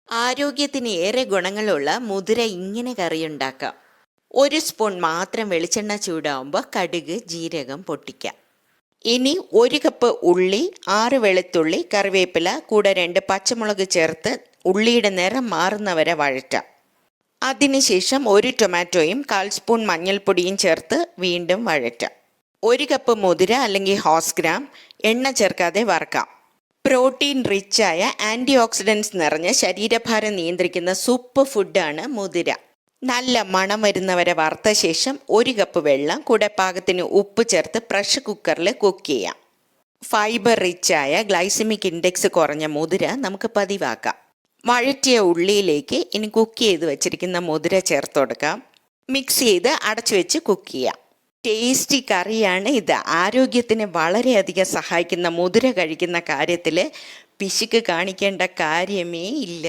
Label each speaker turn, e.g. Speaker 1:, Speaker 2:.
Speaker 1: ആരോഗ്യത്തിന് ഏറെ ഗുണങ്ങളുള്ള മുതിര ഇങ്ങനെ കറിയുണ്ടാക്കാം. 1 സ്പൂൺ മാത്രം വെളിച്ചെണ്ണ ചൂടാവുമ്പോൾ കടുക് ജീരകം പൊട്ടിക്കാം. ഇനി 1 കപ്പ് ഉള്ളി, 6 വെളുത്തുള്ളി, കറിവേപ്പില കൂടെ 2 പച്ചമുളക് ചേർത്ത് ഉള്ളിയുടെ നിറം മാറുന്നവരെ വഴറ്റാം. അതിനുശേഷം 1 ടൊമാറ്റോയും 1/4 സ്പൂൺ മഞ്ഞൾപ്പൊടിയും ചേർത്ത് വീണ്ടും വഴറ്റാം. 1 കപ്പ് മുതിര അല്ലെങ്കിൽ ഹോസ് ഗ്രാം എണ്ണ ചേർക്കാതെ വറക്കാം. പ്രോട്ടീൻ റിച്ചായ ആൻറ്റി ഓക്സിഡൻസ് നിറഞ്ഞ ശരീരഭാരം നിയന്ത്രിക്കുന്ന സൂപ്പർ ഫുഡാണ് മുതിര. നല്ല മണം വരുന്നവരെ വറുത്ത ശേഷം 1 കപ്പ് വെള്ളം കൂടെ പാകത്തിന് ഉപ്പ് ചേർത്ത് പ്രഷർ കുക്കറിൽ കുക്ക് ചെയ്യാം. ഫൈബർ റിച്ചായ ഗ്ലൈസമിക് ഇൻഡെക്സ് കുറഞ്ഞ മുതിര നമുക്ക് പതിവാക്കാം. വഴറ്റിയ ഉള്ളിയിലേക്ക് ഇനി കുക്ക് ചെയ്ത് വെച്ചിരിക്കുന്ന മുതിര ചേർത്ത് കൊടുക്കാം. മിക്സ് ചെയ്ത് അടച്ചു വെച്ച് കുക്ക് ചെയ്യാം. ടേസ്റ്റി കറിയാണ് ഇത്. ആരോഗ്യത്തിന് വളരെയധികം സഹായിക്കുന്ന മുതിര കഴിക്കുന്ന കാര്യത്തിൽ പിശുക്ക് കാണിക്കേണ്ട കാര്യമേ ഇല്ല.